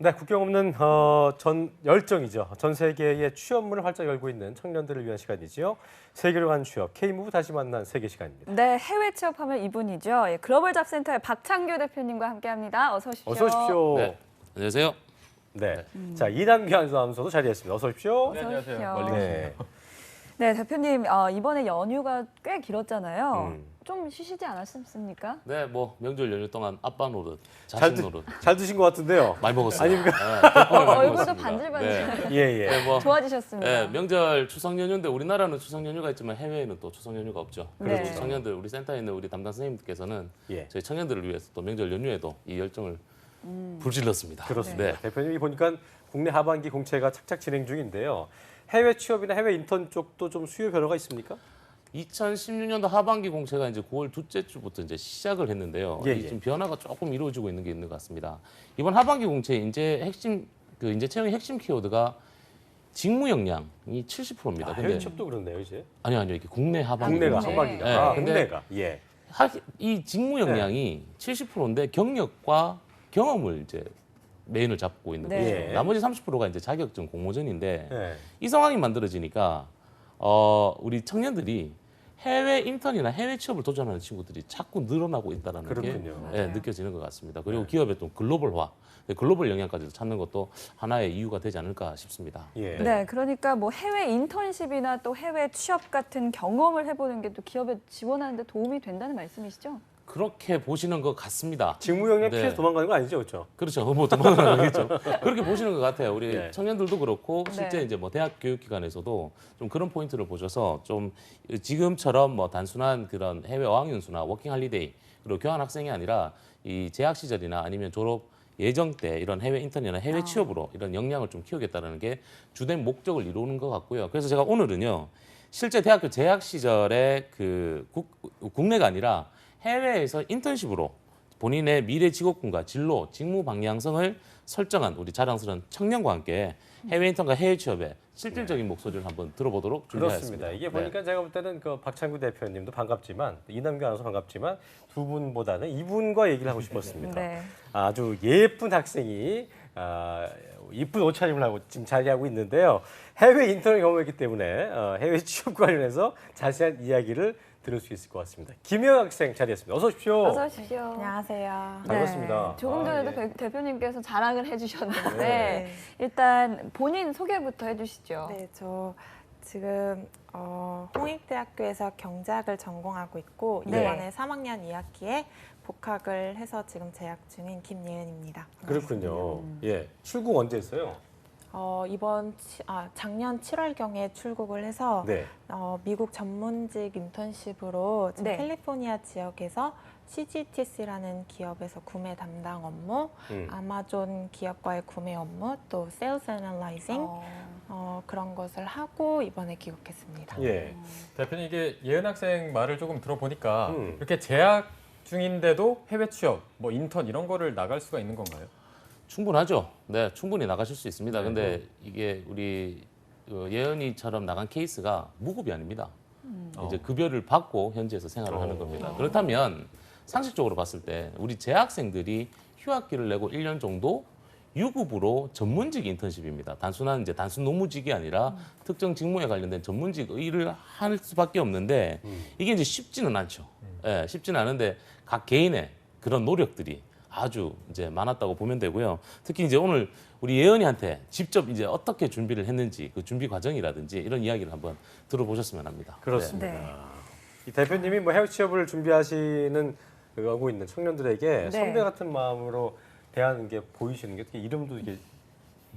네, 국경 없는 전 열정이죠. 전 세계의 취업문을 활짝 열고 있는 청년들을 위한 시간이지요. 세계로 간 취업, K무브 다시 만난 세계 시간입니다. 네, 해외 취업하면 이분이죠. 예, 글로벌 잡센터의 박창규 대표님과 함께합니다. 어서 오십시오. 어서 오십시오. 네, 안녕하세요. 네, 자 이남규 아나운서도 자리했습니다. 어서 오십시오. 어서 안녕하세요. 오십시오. 멀리 네, 네, 대표님 이번에 연휴가 꽤 길었잖아요. 음. 좀 쉬시지 않았습니까? 네, 뭐 명절 연휴 동안 아빠 노릇, 잘, 자식 드, 노릇 잘 드신 것 같은데요. 많이 먹었어요. 아닙니까? 네, 덕분에 많이 얼굴도 먹었습니다. 반질반질. 네. 예, 예. 네, 뭐 좋아지셨습니다. 네, 명절 추석 연휴인데 우리나라는 추석 연휴가 있지만 해외에는 또 추석 연휴가 없죠. 그래서 네. 청년들 우리 센터에 있는 우리 담당 선생님께서는 예. 저희 청년들을 위해서 또 명절 연휴에도 이 열정을 불질렀습니다. 그렇습니다. 네. 대표님이 보니까 국내 하반기 공채가 착착 진행 중인데요. 해외 취업이나 해외 인턴 쪽도 좀 수요 변화가 있습니까? 2016년도 하반기 공채가 이제 9월 둘째 주부터 이제 시작을 했는데요. 예, 이 예. 지금 변화가 조금 이루어지고 있는 게 있는 것 같습니다. 이번 하반기 공채 인재 핵심 인재 채용의 핵심 키워드가 직무 역량이 70%입니다. 아, 해외 취업도 그렇네요, 이제. 아니요, 이게 국내 하반기 국내가 공채. 하반기가. 네, 아, 근데 국내가. 예. 이 직무 역량이 70%인데 경력과 경험을 이제 메인을 잡고 있는 네. 거죠. 예. 나머지 30%가 이제 자격증 공모전인데 예. 이 상황이 만들어지니까 우리 청년들이 해외 인턴이나 해외 취업을 도전하는 친구들이 자꾸 늘어나고 있다는 게 그렇군요. 예, 느껴지는 것 같습니다. 그리고 기업의 또 글로벌화, 글로벌 영향까지도 찾는 것도 하나의 이유가 되지 않을까 싶습니다. 예. 네, 그러니까 뭐 해외 인턴십이나 또 해외 취업 같은 경험을 해보는 게 또 기업에 지원하는 데 도움이 된다는 말씀이시죠? 그렇게 보시는 것 같습니다. 직무 영역 네. 피해서 도망가는 거 아니죠, 그렇죠? 그렇죠. 뭐 도망가겠죠. 그렇게 보시는 것 같아요. 우리 네. 청년들도 그렇고 실제 네. 이제 뭐 대학 교육기관에서도 좀 그런 포인트를 보셔서 좀 지금처럼 뭐 단순한 그런 해외 어학연수나 워킹할리데이 그리고 교환 학생이 아니라 이 재학 시절이나 아니면 졸업 예정 때 이런 해외 인턴이나 해외 취업으로 이런 역량을 좀 키우겠다는 게 주된 목적을 이루는 것 같고요. 그래서 제가 오늘은요 실제 대학교 재학 시절에 그 국내가 아니라 해외에서 인턴십으로 본인의 미래 직업군과 진로, 직무 방향성을 설정한 우리 자랑스러운 청년과 함께 해외 인턴과 해외 취업의 실질적인 목소리를 한번 들어보도록 준비하였습니다. 그렇습니다. 이게 네. 보니까 제가 볼 때는 그 박창구 대표님도 반갑지만 이남규 아나운서 반갑지만 두 분보다는 이분과 얘기를 하고 싶었습니다. 네. 아주 예쁜 학생이 이쁜 옷차림을 하고 지금 자리하고 있는데요. 해외 인턴을 경험했기 때문에 해외 취업 관련해서 자세한 이야기를 들을 수 있을 것 같습니다. 김영 학생 자리했습니다. 어서 오십시오. 어서 오십시오. 안녕하세요. 반갑습니다. 네, 조금 전에도 예. 대표님께서 자랑을 해주셨는데 네. 일단 본인 소개부터 해주시죠. 네, 저 지금 홍익대학교에서 경제학을 전공하고 있고 네. 이번에 3학년 2학기에 복학을 해서 지금 재학 중인 김예은입니다. 그렇군요. 예, 출국 언제 했어요? 작년 7월경에 출국을 해서 네. 미국 전문직 인턴십으로 지금 네. 캘리포니아 지역에서 CGTC라는 기업에서 구매 담당 업무, 아마존 기업과의 구매 업무, 또 세일즈 애널라이징 그런 것을 하고 이번에 귀국했습니다. 예. 대표님 이게 예은 학생 말을 조금 들어보니까 음. 이렇게 재학 중인데도 해외 취업, 뭐 인턴 이런 거를 나갈 수가 있는 건가요? 충분하죠. 네, 충분히 나가실 수 있습니다. 근데 이게 우리 예은이처럼 나간 케이스가 무급이 아닙니다. 이제 급여를 받고 현지에서 생활을 하는 겁니다. 그렇다면 상식적으로 봤을 때 우리 재학생들이 휴학기를 내고 1년 정도 유급으로 전문직 인턴십입니다. 단순한 이제 단순 노무직이 아니라 특정 직무에 관련된 전문직 일을 할 수밖에 없는데 이게 이제 쉽지는 않죠. 예, 쉽지는 않은데 각 개인의 그런 노력들이 아주 이제 많았다고 보면 되고요. 특히 이제 오늘 우리 예은이한테 직접 이제 어떻게 준비를 했는지 그 준비 과정이라든지 이런 이야기를 한번 들어보셨으면 합니다. 그렇습니다. 네. 이 대표님이 뭐 해외 취업을 준비하시는 하고 있는 청년들에게 네. 선배 같은 마음으로 대하는 게 보이시는 게 어떻게 이름도 이게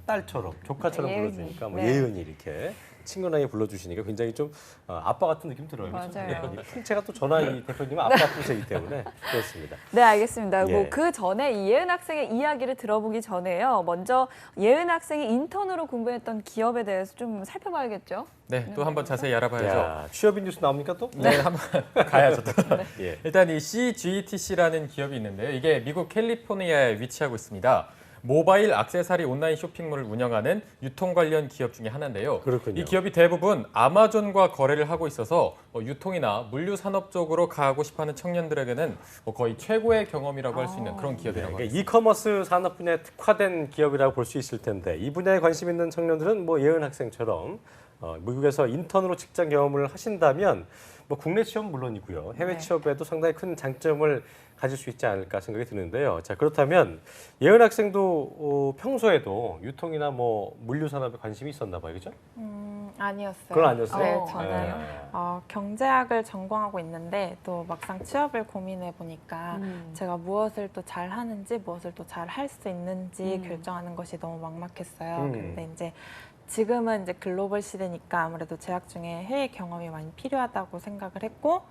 딸처럼 조카처럼 예은이. 불러주니까 뭐 네. 예은이 이렇게 친근하게 불러주시니까 굉장히 좀 아빠 같은 느낌 들어요. 그렇죠? 맞아요. 이 풍채가 또 전화 이 대표님은 아빠 풍채이기 때문에 그렇습니다. 네, 알겠습니다. 예. 뭐 그 전에 이 예은 학생의 이야기를 들어보기 전에요. 먼저 예은 학생이 인턴으로 공부했던 기업에 대해서 좀 살펴봐야겠죠. 네, 또 한번 자세히 알아봐야죠. 야, 취업인 뉴스 나옵니까 또? 네, 한번 가야죠. 또. 예. 일단 이 CGTC라는 기업이 있는데요. 이게 미국 캘리포니아에 위치하고 있습니다. 모바일 액세서리 온라인 쇼핑몰을 운영하는 유통 관련 기업 중에 하나인데요. 그렇군요. 이 기업이 대부분 아마존과 거래를 하고 있어서 유통이나 물류 산업 쪽으로 가고 싶어하는 청년들에게는 거의 최고의 경험이라고 할 수 있는 그런 기업이라고 그러니까 합니다. 이커머스 산업 분야에 특화된 기업이라고 볼 수 있을 텐데 이 분야에 관심 있는 청년들은 뭐 예은 학생처럼 미국에서 인턴으로 직장 경험을 하신다면 뭐 국내 취업 물론이고요. 해외 네. 취업에도 상당히 큰 장점을 가질 수 있지 않을까 생각이 드는데요. 자, 그렇다면 예은 학생도 평소에도 유통이나 뭐 물류 산업에 관심이 있었나 봐요. 그죠? 아니었어요. 그건 아니었어요? 네, 저는 네. 경제학을 전공하고 있는데 또 막상 취업을 고민해 보니까 제가 무엇을 또 잘 하는지 무엇을 또 잘 할 수 있는지 결정하는 것이 너무 막막했어요. 근데 이제 지금은 이제 글로벌 시대니까 아무래도 재학 중에 해외 경험이 많이 필요하다고 생각을 했고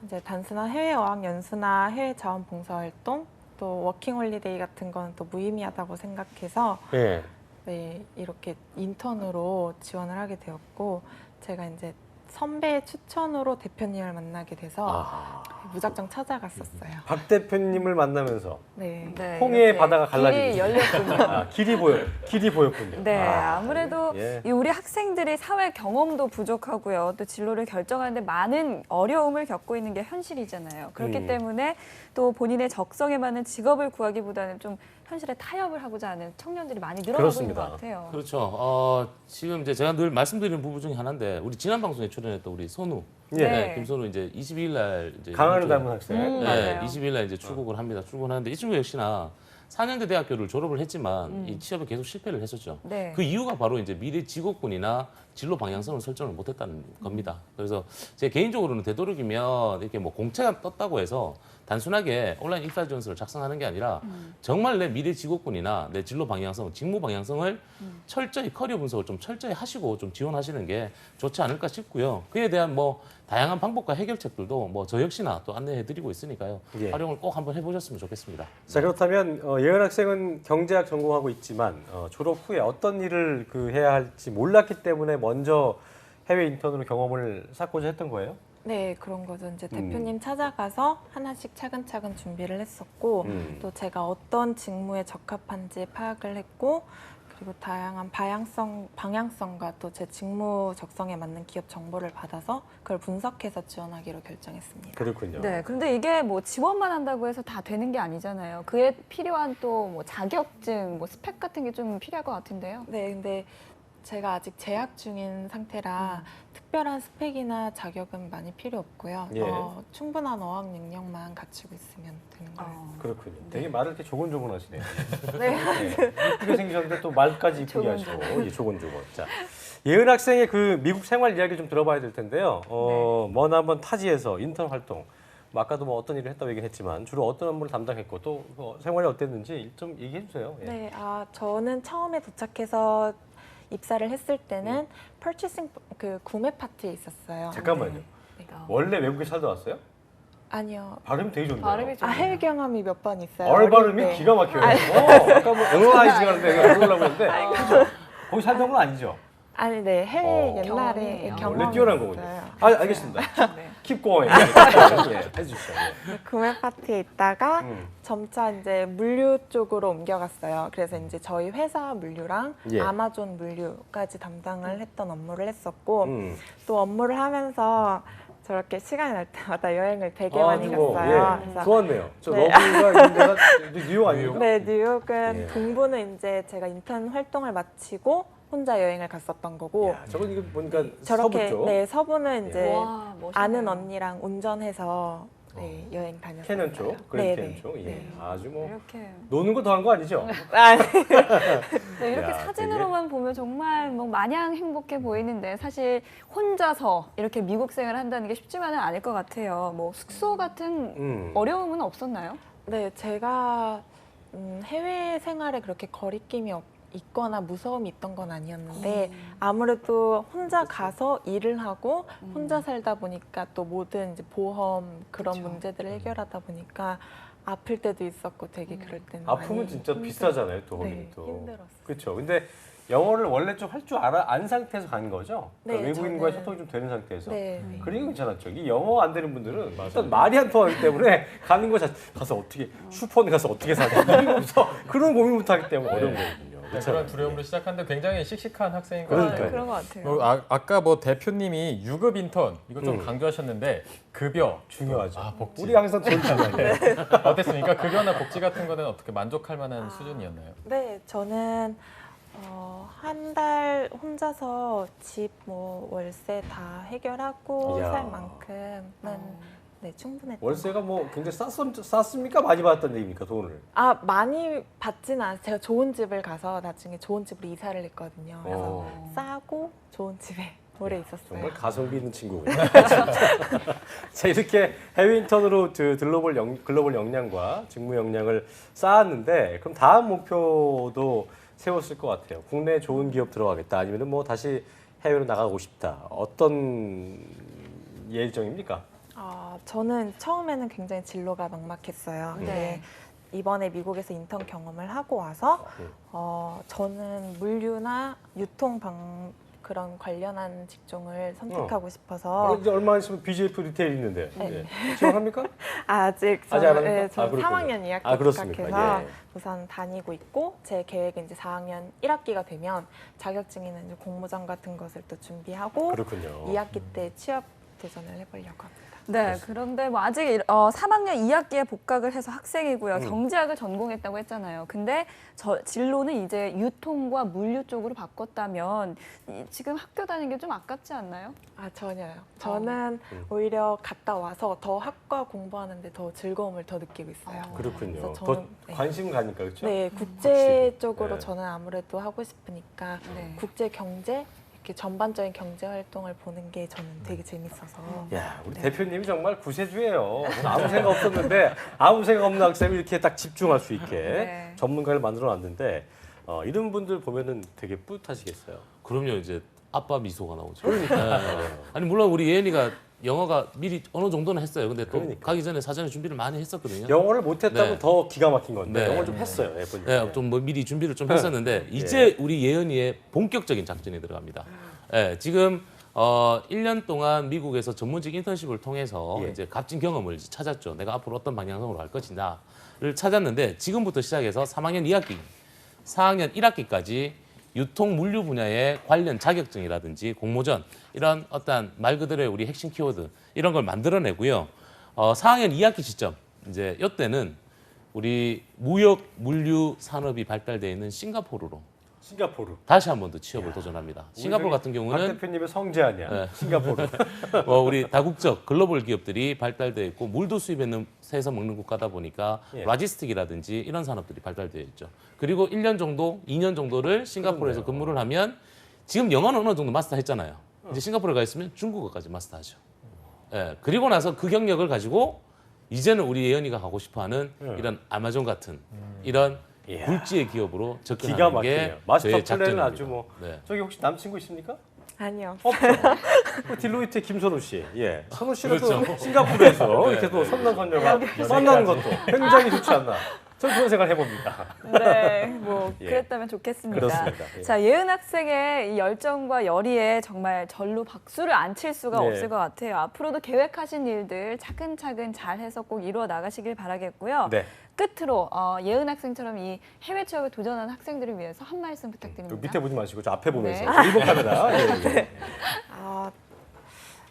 이제 단순한 해외 어학 연수나 해외 자원 봉사 활동 또 워킹 홀리데이 같은 건 또 무의미하다고 생각해서 예. 네, 이렇게 인턴으로 지원을 하게 되었고 제가 이제 선배의 추천으로 대표님을 만나게 돼서 아, 무작정 찾아갔었어요. 박 대표님을 만나면서 네. 네, 홍해의 이렇게 바다가 길이 갈라지고 열렸군요. 길이 보였군요. 네, 아무래도 예. 이 우리 학생들이 사회 경험도 부족하고요. 또 진로를 결정하는데 많은 어려움을 겪고 있는 게 현실이잖아요. 그렇기 때문에 또 본인의 적성에 맞는 직업을 구하기보다는 좀 현실에 타협을 하고자 하는 청년들이 많이 늘어나고 그렇습니다. 있는 것 같아요. 그렇죠. 지금 이제 제가 늘 말씀드리는 부분 중에 하나인데 우리 지난 방송에 출연했던 우리 선우, 예. 네. 김선우 이제 22일 날 이제 강한을 이번 주에 닮은 학생. 네, 맞아요. 20일 날 이제 출국을 합니다. 출국하는데 이 친구 역시나 4년제 대학교를 졸업을 했지만 이 취업에 계속 실패를 했었죠. 네. 그 이유가 바로 이제 미래 직업군이나 진로 방향성을 설정을 못했다는 겁니다. 그래서 제 개인적으로는 되도록이면 이렇게 뭐 공채가 떴다고 해서 단순하게 온라인 입사 지원서를 작성하는 게 아니라 정말 내 미래 직업군이나 내 진로 방향성, 직무 방향성을 철저히 커리어 분석을 좀 철저히 하시고 좀 지원하시는 게 좋지 않을까 싶고요. 그에 대한 뭐 다양한 방법과 해결책들도 뭐 저 역시나 또 안내해드리고 있으니까요. 예. 활용을 꼭 한번 해보셨으면 좋겠습니다. 자, 그렇다면 예은 학생은 경제학 전공하고 있지만 졸업 후에 어떤 일을 해야 할지 몰랐기 때문에 먼저 해외 인턴으로 경험을 쌓고자 했던 거예요? 네, 그런 거죠. 이제 대표님 찾아가서 하나씩 차근차근 준비를 했었고 또 제가 어떤 직무에 적합한지 파악을 했고 그리고 다양한 방향성과 또 제 직무 적성에 맞는 기업 정보를 받아서 그걸 분석해서 지원하기로 결정했습니다. 그렇군요. 네, 근데 이게 뭐 지원만 한다고 해서 다 되는 게 아니잖아요. 그에 필요한 또 뭐 자격증, 뭐 스펙 같은 게 좀 필요할 것 같은데요. 네, 근데 제가 아직 재학 중인 상태라 특별한 스펙이나 자격은 많이 필요 없고요. 예. 충분한 어학 능력만 갖추고 있으면 되는 거예요. 그렇군요. 되게 말을 이렇게 조곤조곤 하시네요. 네. 네. 이쁘게 생기셨는데 또 말까지 이쁘게 하시고 예, 조곤조곤. 자, 예은 학생의 그 미국 생활 이야기 좀 들어봐야 될 텐데요. 먼 한번 타지에서 인턴 활동. 뭐 아까도 뭐 어떤 일을 했다고 얘기했지만 주로 어떤 업무를 담당했고 또 생활이 어땠는지 좀 얘기해 주세요. 예. 네, 저는 처음에 도착해서 입사를 했을 때는 purchasing 구매 파트에 있었어요. 잠깐만요. 네. 원래 외국에 살다 왔어요? 아니요. 발음이 되게 좋네요. 발음이 좀 해외 경험이 몇 번 있어요. 얼 어릴 발음이 때. 기가 막혀요. 아까 뭐 에너라이징 하는데 안 올라고 했는데 그죠? 거기 살던 건 아니죠? 아니, 네, 해외 옛날에 경험이에요. 경험이 원래 뛰어난 거군요. 있어요. 알겠습니다. 네. Keep going. 예, 해주시죠. 예. 구매 파트에 있다가 음. 점차 이제 물류 쪽으로 옮겨갔어요. 그래서 이제 저희 회사 물류랑 예. 아마존 물류까지 담당을 했던 업무를 했었고 음. 또 업무를 하면서 저렇게 시간이 날 때마다 여행을 되게 아, 많이 뭐, 갔어요. 예. 그래서 좋았네요. 저 네. 러브가 있는 데가 뉴욕 아닙니까? 네, 뉴욕은 예. 동부는 이제 제가 인턴 활동을 마치고 혼자 여행을 갔었던 거고 야, 저건 이거 보니까 저렇게 서부 쪽. 네, 서부는 이제 와, 멋있네요. 아는 언니랑 운전해서 네, 여행 다녔어요. 캐년 쪽, 네, 그랜드 네. 캐년 쪽. 예. 네. 아주 뭐 이렇게 노는 거 더한 거 아니죠? 네, 이렇게 야, 사진으로만 보면 정말 뭐 마냥 행복해 보이는데 사실 혼자서 이렇게 미국 생활을 한다는 게 쉽지만은 않을 것 같아요. 뭐 숙소 같은 어려움은 없었나요? 네, 제가 해외 생활에 그렇게 거리낌이 있거나 무서움이 있던 건 아니었는데 아무래도 혼자 가서 일을 하고 혼자 살다 보니까 또 모든 이제 보험 그런 그쵸. 문제들을 해결하다 보니까 아플 때도 있었고 되게 그럴 때는 아픔은 많이 진짜 힘들- 비싸잖아요, 또 거기는 네, 또. 힘들었어요. 그렇죠. 근데 영어를 원래 좀 할 줄 안 상태에서 간 거죠? 그러니까 네, 외국인과의 저는- 소통이 좀 되는 상태에서. 네. 그러니까 괜찮았죠. 이 영어 안 되는 분들은 일단 말이 안 통하기 때문에 가는 거 가서 어떻게 슈퍼에 가서 어떻게 사지 이러면서 그런 고민부터 하기 때문에 어려운 거거든요. 그런 두려움으로 시작하는데 굉장히 씩씩한 학생인 것 그러니까요. 같아요. 그런 것 같아요. 아까 뭐 대표님이 유급 인턴 이거 좀 강조하셨는데 급여 중요하죠. 아, 복지. 우리 항상 돌잖아요. 어땠습니까? 급여나 복지 같은 거는 어떻게 만족할 만한 수준이었나요? 네, 저는 한 달 혼자서 집 뭐 월세 다 해결하고 이야. 살 만큼은 네, 충분했던 월세가 뭐 굉장히 쌌습니까? 많이 받았다는 얘기입니까? 돈을. 많이 받지는 않아요. 제가 좋은 집을 가서 나중에 좋은 집으로 이사를 했거든요. 그래서 싸고 좋은 집에 오래 있었어요. 정말 가성비 있는 친구군요. 자, 이렇게 해외 인턴으로 글로벌 역량과 직무 역량을 쌓았는데 그럼 다음 목표도 세웠을 것 같아요. 국내 좋은 기업 들어가겠다 아니면 뭐 다시 해외로 나가고 싶다. 어떤 예정입니까? 저는 처음에는 굉장히 진로가 막막했어요. 근데 네. 이번에 미국에서 인턴 경험을 하고 와서 저는 물류나 그런 관련한 직종을 선택하고 싶어서 이제 얼마 있으면 BJF 리테일 있는데 네. 지원합니까? 아직 아직 안 합니까? 저는 그렇군요. 3학년 2학기 아, 그렇습니까? 입학해서 예. 우선 다니고 있고 제 계획은 이제 4학년 1학기가 되면 자격증이나 이제 공모전 같은 것을 또 준비하고 그렇군요. 2학기 때 취업 도전을 해보려고 합니다. 네, 그런데 뭐 아직 3학년 2학기에 복학을 해서 학생이고요. 경제학을 전공했다고 했잖아요. 근데 진로는 이제 유통과 물류 쪽으로 바꿨다면 지금 학교 다니는 게 좀 아깝지 않나요? 전혀요. 저는 오히려 갔다 와서 더 학과 공부하는데 더 즐거움을 더 느끼고 있어요. 그렇군요. 그래서 더 저는, 네. 관심 가니까 그렇죠? 네, 국제 쪽으로 네. 저는 아무래도 하고 싶으니까 네. 국제 경제 이렇게 전반적인 경제 활동을 보는 게 저는 되게 재밌어서. 야, 우리 대표님이 정말 구세주예요. 저는 아무 생각 없었는데 아무 생각 없는 학생이 이렇게 딱 집중할 수 있게 네. 전문가를 만들어놨는데 이런 분들 보면은 되게 뿌듯하시겠어요. 그럼요. 이제 아빠 미소가 나오죠. 그러니까. 아니 물론 우리 예은이가 영어가 미리 어느 정도는 했어요. 근데 또 그러니까. 가기 전에 사전에 준비를 많이 했었거든요. 영어를 못했다면 네. 더 기가 막힌 건데 네. 영어를 좀 했어요. 예쁘니까. 네, 좀 뭐 미리 준비를 좀 했었는데 이제 우리 예은이의 본격적인 작전이 들어갑니다. 네, 지금 1년 동안 미국에서 전문직 인턴십을 통해서 예. 이제 값진 경험을 이제 찾았죠. 내가 앞으로 어떤 방향으로 갈 것이냐를 찾았는데 지금부터 시작해서 3학년 2학기, 4학년 1학기까지 유통 물류 분야의 관련 자격증이라든지 공모전 이런 어떤 말 그대로의 우리 핵심 키워드 이런 걸 만들어내고요. 4학년 2학기 시점 이제 이때는 우리 무역 물류 산업이 발달되어 있는 싱가포르로 싱가포르. 다시 한 번 더 취업을 도전합니다. 싱가포르 같은 박 경우는 대표님의 성지 아니야. 네. 싱가포르. 우리 다국적 글로벌 기업들이 발달되어 있고 물도 수입해서 먹는 국가다 보니까 예. 라지스틱이라든지 이런 산업들이 발달되어 있죠. 그리고 1년 정도, 2년 정도를 싱가포르에서 그렇네요. 근무를 하면 지금 영어는 어느 정도 마스터했잖아요. 이제 싱가포르에 가 있으면 중국어까지 마스터하죠. 예, 그리고 나서 그 경력을 가지고 이제는 우리 예은이가 가고 싶어하는 이런 아마존 같은 이런 이야. 굴지의 기업으로 기가 접근하는 막히네요. 게 마스터 저의 플랜은 작전입니다. 아주 뭐. 네. 저기 혹시 남친구 있습니까? 아니요. 없죠. 그 딜로이트의 김선우 씨. 예. 선우 씨가 또 그렇죠. 싱가포르에서 이렇게 또 선남선녀가 만나는 것도 굉장히 좋지 않나. 저는 그런 생각을 해봅니다. 네, 뭐 예. 그랬다면 좋겠습니다. 그렇습니다. 예. 자, 예은 학생의 이 열정과 열의에 정말 절로 박수를 안 칠 수가 네. 없을 것 같아요. 앞으로도 계획하신 일들 차근차근 잘해서 꼭 이루어 나가시길 바라겠고요. 네. 끝으로 예은 학생처럼 이 해외 취업에 도전하는 학생들을 위해서 한 말씀 여기 부탁드립니다. 밑에 보지 마시고 저 앞에 보면서 네. 저 일본 카메라. 예, 예.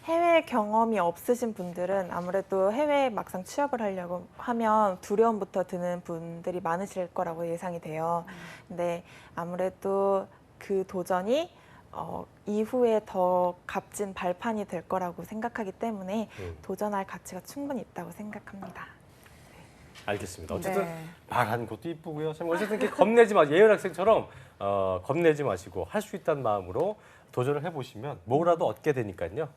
해외 경험이 없으신 분들은 아무래도 해외에 막상 취업을 하려고 하면 두려움부터 드는 분들이 많으실 거라고 예상이 돼요. 근데 아무래도 그 도전이 이후에 더 값진 발판이 될 거라고 생각하기 때문에 도전할 가치가 충분히 있다고 생각합니다. 알겠습니다. 어쨌든 네. 말하는 것도 이쁘고요. 참 어쨌든 이렇게 겁내지 마. 예은 학생처럼 겁내지 마시고 할 수 있다는 마음으로 도전을 해보시면 뭐라도 얻게 되니까요.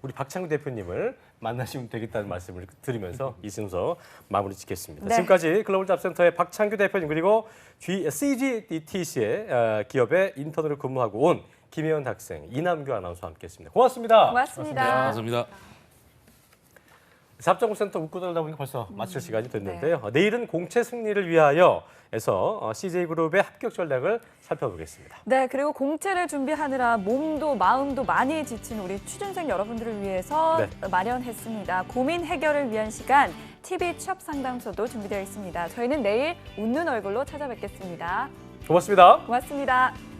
우리 박창규 대표님을 만나시면 되겠다는 말씀을 드리면서 이 순서 마무리 짓겠습니다. 네. 지금까지 글로벌 잡센터의 박창규 대표님 그리고 CGDTC의 기업에 인턴으로 근무하고 온 김혜연 학생, 이남규 아나운서와 함께했습니다. 고맙습니다. 고맙습니다. 감사합니다. 잡정센터 웃고 들다 보니까 벌써 마칠 시간이 됐는데요. 내일은 공채 승리를 위하여에서 CJ그룹의 합격 전략을 살펴보겠습니다. 네, 그리고 공채를 준비하느라 몸도 마음도 많이 지친 우리 취준생 여러분들을 위해서 마련했습니다. 고민 해결을 위한 시간, TV 취업 상담소도 준비되어 있습니다. 저희는 내일 웃는 얼굴로 찾아뵙겠습니다. 고맙습니다. 고맙습니다.